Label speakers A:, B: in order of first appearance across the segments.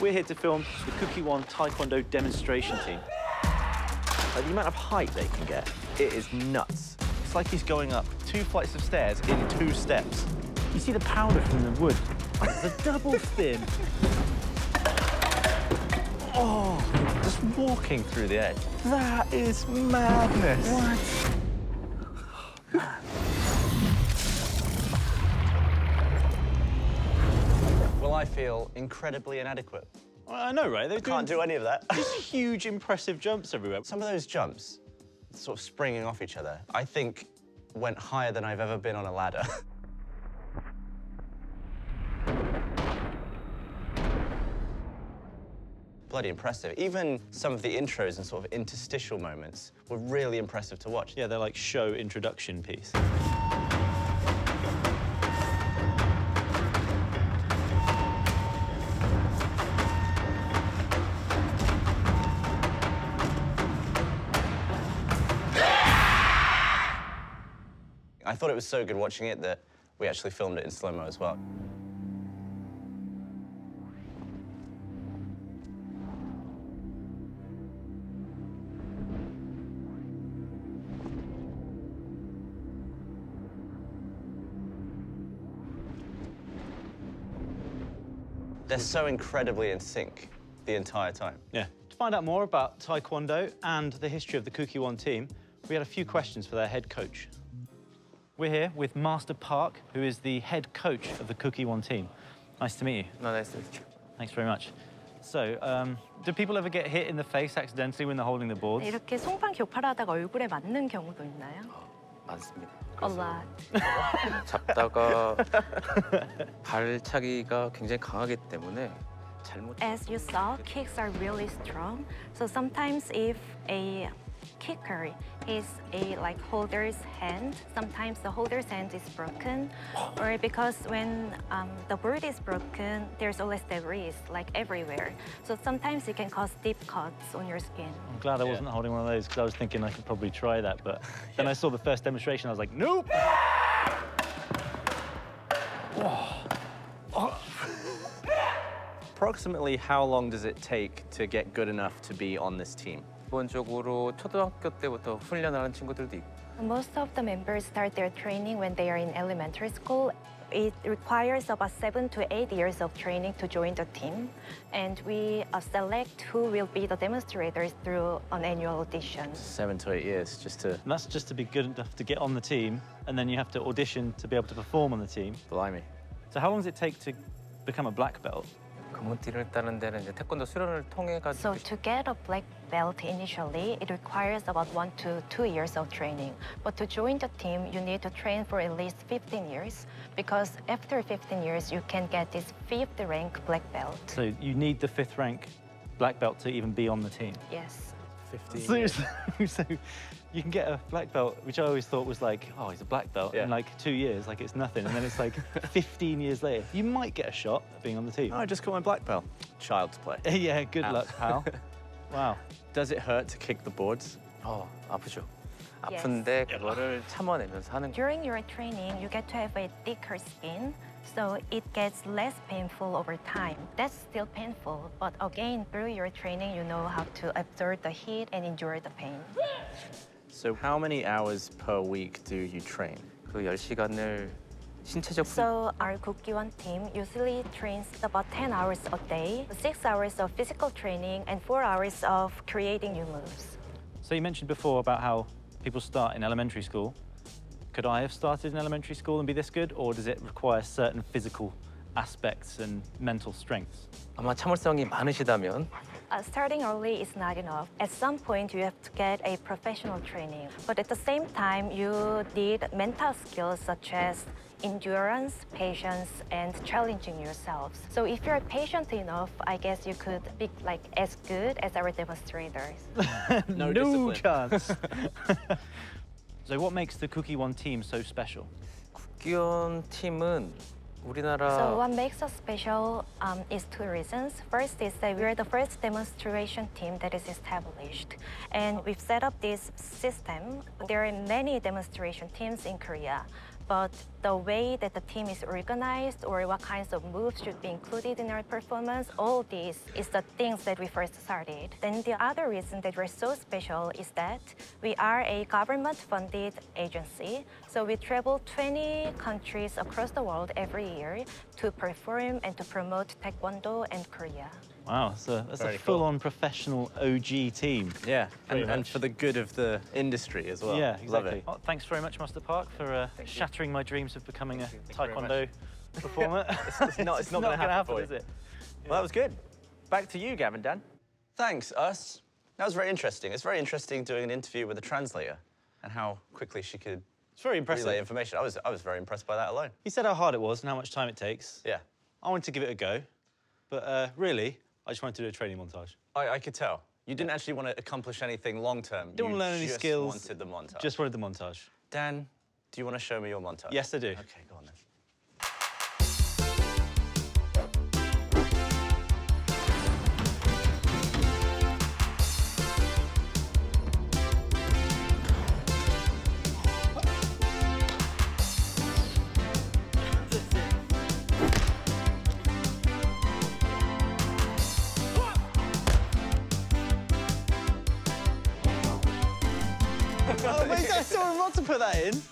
A: We're here to film the Kukkiwon Taekwondo demonstration team.
B: Like, the amount of height they can get, it is nuts. It's like he's going up 2 flights of stairs in 2 steps.
A: You see the powder from the wood. It's a double spin.
B: Oh, just walking through the edge. That is madness.
A: What?
B: Well, I feel incredibly inadequate.
A: Well, I know, right? They
B: Can't do any of that.
A: Just huge, impressive jumps everywhere.
B: Some of those jumps, sort of springing off each other, I think went higher than I've ever been on a ladder. Bloody impressive. Even some of the intros and sort of interstitial moments were really impressive to watch.
A: Yeah, they're like show introduction piece.
B: I thought it was so good watching it that we actually filmed it in slow-mo as well. They're so incredibly in sync the entire time.
A: Yeah. To find out more about Taekwondo and the history of the Kukkiwon team, we had a few questions for their head coach. We're here with Master Park, who is the head coach of the Kukkiwon team. Nice to meet you.
C: No, nice to meet you.
A: Thanks very much. So, do people ever get hit in the face accidentally when they're holding the boards?
D: 이렇게 송판 격파하다가 얼굴에 맞는 경우도 있나요?
C: 많습니다.
D: A lot.
C: 잡다가 발차기가 굉장히 강하기 때문에 잘못.
D: As you saw, kicks are really strong. So sometimes if a kicker is a holder's hand, sometimes the holder's hand is broken, or because when the board is broken, there's always debris everywhere. So sometimes it can cause deep cuts on your skin.
A: I'm glad I wasn't holding one of those because I was thinking I could probably try that, but then I saw the first demonstration, I was like, nope!
B: Approximately how long does it take to get good enough to be on this team?
C: 기본적으로 초등학교 때부터 훈련을 하는 친구들도 있고.
D: Most of the members start their training when they are in elementary school. It requires about 7 to 8 years of training to join the team, and we select who will be the demonstrators through an annual audition.
B: 7 to 8 years just to...
A: And that's just to be good enough to get on the team, and then you have to audition to be able to perform on the team.
B: Blimey.
A: So how long does it take to become a black belt?
C: 검은띠를 따는 데는 이제 태권도 수련을 통해 가지고.
D: So to get a black belt initially, it requires about 1 to 2 years of training. But to join the team, you need to train for at least 15 years, because after 15 years, you can get this 5th rank black belt.
A: So you need the 5th rank black belt to even be on the team?
D: Yes.
B: 15 years.
A: So you can get a black belt, which I always thought was like, oh, he's a black belt in 2 years, like it's nothing. And then it's like 15 years later, you might get a shot at being on the team.
B: Oh, I just got my black belt. Child's play.
A: Yeah, good luck, pal. Wow.
B: Does it hurt to kick the boards?
C: 아프죠.
D: Yes.
C: 아픈데 그거를 참아내면서 하는 거.
D: During your training, you get to have a thicker skin, so it gets less painful over time. That's still painful, but again, through your training, you know how to absorb the heat and endure the pain.
B: So how many hours per week do you train?
C: 그 10시간을 신체적
D: So our Kukkiwon team usually trains about 10 hours a day, 6 hours of physical training, and 4 hours of creating new moves.
A: So you mentioned before about how people start in elementary school. Could I have started in elementary school and be this good, or does it require certain physical aspects and mental strengths?
C: 아마 참을성이 많으시다면
D: Starting early is not enough. At some point, you have to get a professional training. But at the same time, you need mental skills such as endurance, patience, and challenging yourselves. So if you're patient enough, I guess you could be as good as our demonstrators.
B: No
A: No
B: discipline.
A: chance. So what makes the Kukkiwon team so special?
C: 국기원 팀은 우리나라
D: So what makes us special is 2 reasons. First is that we're the first demonstration team that is established. And we've set up this system. There are many demonstration teams in Korea. but the way that the team is organized or what kinds of moves should be included in our performance, all these is the things that we first started. Then the other reason that we're so special is that we are a government-funded agency. So we travel 20 countries across the world every year to perform and to promote Taekwondo and Korea.
A: Wow, that's
B: Very
A: a
B: cool.
A: full-on professional OG team.
B: Yeah,
A: Pretty
B: and
A: much.
B: for the good of the industry as well.
A: Yeah,
B: Love
A: exactly.
B: it.
A: Oh, thanks very much, Master Park, for shattering my dreams of becoming a
B: you very
A: Taekwondo performer.
B: It's not gonna happen for you.
A: is it?
B: Well, that was good. Back to you, Gavin, Dan. Thanks, Us. That was very interesting. It's very interesting doing an interview with a translator and how quickly she could
A: It's very impressive.
B: relay information. I was very impressed by that alone.
A: He said how hard it was and how much time it takes.
B: Yeah,
A: I wanted to give it a go, but really, I just wanted to do a training montage.
B: I could tell. You didn't actually want to accomplish anything long term.
A: Didn't want to learn any skills.
B: Wanted the montage.
A: Just wanted the montage.
B: Dan, do you want to show me your montage?
A: Yes, I do.
B: Okay, go on then.
A: Oh, wait, I saw him not to put that in.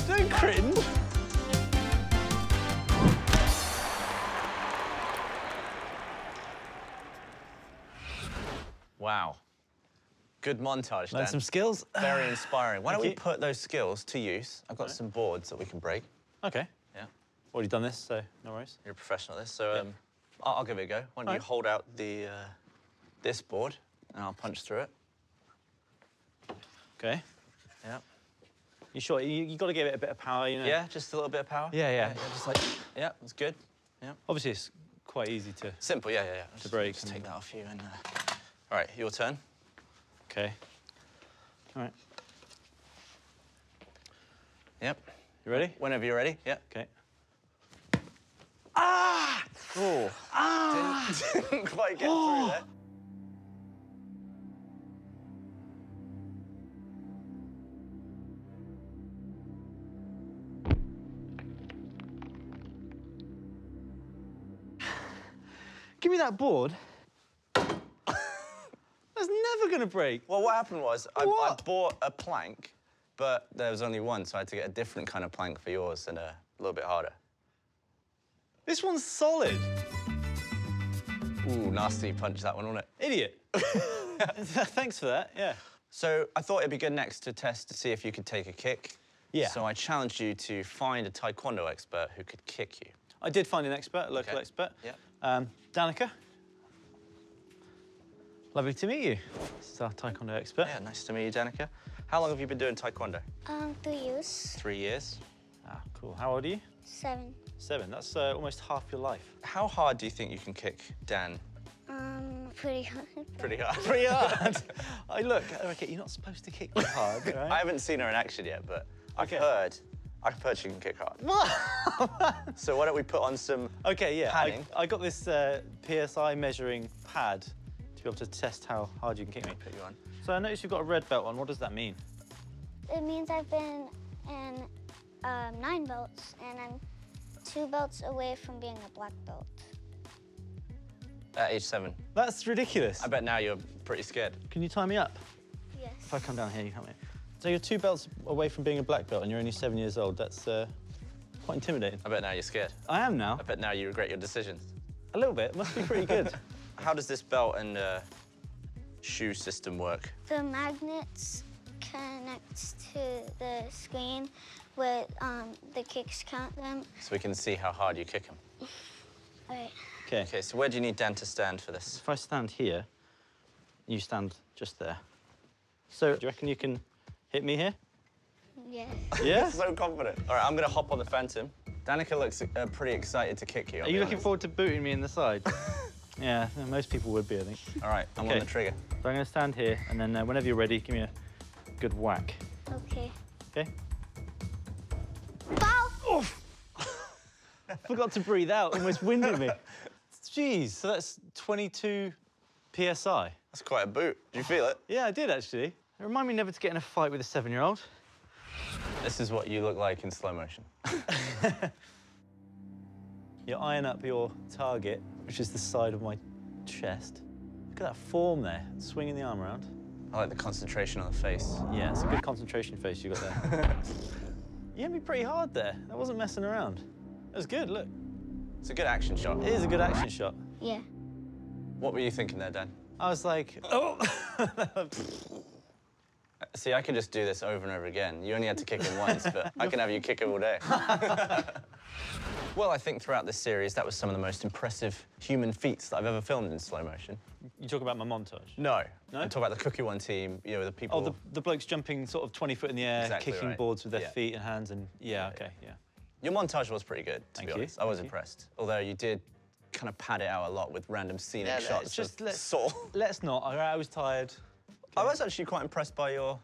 A: Don't cringe.
B: Wow. Good montage, Dan.
A: Learn some skills.
B: Very inspiring. Why don't
A: Thank
B: we
A: you.
B: put those skills to use? I've got some boards that we can break.
A: Okay.
B: Yeah,
A: Already done this, so no worries.
B: you're a professional at this, so I'll give it a go. Why don't you
A: Alright.
B: hold out the this board, and I'll punch through it.
A: Okay.
B: Yeah.
A: You sure? You got to give it a bit of power, you know?
B: Yeah, just a little bit of power.
A: Yeah.
B: just like, yeah, that's good. Yeah.
A: Obviously, it's quite easy to.
B: Simple, yeah. Just,
A: break
B: Just
A: and-
B: take that off you and... All right, your turn.
A: Okay. All right.
B: Yep.
A: You ready?
B: Whenever you're ready. Yep.
A: Okay.
B: Oh. Didn't quite get through there.
A: Give me that board. That's never gonna break.
B: Well, what happened was I
A: What?
B: bought a plank, but there was only one, so I had to get a different kind of plank for yours and a little bit harder.
A: This one's solid.
B: Ooh, nasty punch that one, wasn't it?
A: Idiot. Thanks for that. Yeah.
B: So I thought it'd be good next to test to see if you could take a kick.
A: Yeah.
B: So I challenged you to find a Taekwondo expert who could kick you.
A: I did find an expert, a local
B: Okay.
A: expert.
B: Yeah.
A: Danica. Lovely to meet you. This is our Taekwondo expert.
B: Yeah, nice to meet you, Danica. How long have you been doing Taekwondo?
E: 2 years.
B: 3 years.
A: Ah, cool. How old are you?
E: 7.
A: 7. That's almost half your life.
B: How hard do you think you can kick Dan?
E: Pretty hard.
B: Pretty hard.
A: Pretty hard. Okay, you're not supposed to kick that hard, right?
B: I haven't seen her in action yet, but
A: Okay.
B: I've heard she can kick hard.
A: What?
B: So why don't we put on some
A: Okay, yeah.
B: padding?
A: I got this PSI measuring pad to be able to test how hard you can kick me.
B: Put you on.
A: So I noticed you've got a red belt on. What does that mean?
E: It means I've been in 9 belts, and I'm 2 belts away from being a black belt.
B: At age 7.
A: That's ridiculous.
B: I bet now you're pretty scared.
A: Can you tie me up?
E: Yes.
A: If I come down here, you help me. So you're 2 belts away from being a black belt and you're only 7 years old. That's quite intimidating.
B: I bet now you're scared.
A: I am now.
B: I bet now you regret your decisions.
A: A little bit. Must be pretty good.
B: How does this belt and shoe system work?
E: The magnets connect to the screen where the kicks count them.
B: So we can see how hard you kick them.
E: All right.
A: Okay.
B: Okay, so where do you need Dan to stand for this?
A: If I stand here, you stand just there. So do you reckon you can hit me here?
E: Yes.
A: Yeah?
B: So confident. All right, I'm gonna hop on the Phantom. Danica looks pretty excited to kick you. I'll
A: Are you
B: be
A: looking
B: honest.
A: forward to booting me in the side? Yeah, most people would be, I think.
B: All right, I'm on
A: Okay.
B: the trigger.
A: So I'm going to stand here, and then whenever you're ready, give me a good whack.
E: Okay.
A: Okay?
E: Bow!
A: Forgot to breathe out, almost winded me. Jeez, so that's 22 PSI.
B: That's quite a boot. Did you feel it?
A: Yeah, I did, actually. Remind me never to get in a fight with a 7-year-old.
B: This is what you look like in slow motion.
A: You iron up your target, which is the side of my chest. Look at that form there, swinging the arm around.
B: I like the concentration on the face.
A: Yeah, it's a good concentration face you got there. You hit me pretty hard there. That wasn't messing around. That was good, look.
B: It's a good action shot.
A: It is a good action shot.
E: Yeah.
B: What were you thinking there, Dan?
A: I was like, oh!
B: See, I could just do this over and over again. You only had to kick him once, but I can have you kick him all day. Well, I think throughout this series, that was some of the most impressive human feats that I've ever filmed in slow motion.
A: You talk about my montage?
B: No.
A: No?
B: I'm talking about the Cookie One team, you know, the people...
A: Oh, the blokes jumping sort of 20 foot in the air,
B: Exactly
A: kicking
B: right.
A: boards with their
B: Yeah.
A: feet and hands and... Yeah, okay, yeah.
B: Your montage was pretty good, to
A: Thank
B: be
A: you,
B: honest. I was
A: thank you.
B: impressed. Although you did kind of pad it out a lot with random scenic shots
A: just
B: of Saul.
A: Let's not. I was tired.
B: I was actually quite impressed by your...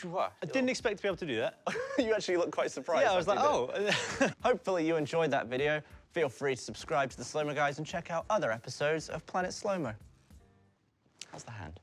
A: I didn't expect to be able to do that.
B: You actually look quite surprised.
A: Yeah, I was like,
B: after you did
A: oh.
B: it. Hopefully you enjoyed that video. Feel free to subscribe to the Slow Mo Guys and check out other episodes of Planet Slow Mo. How's the hand?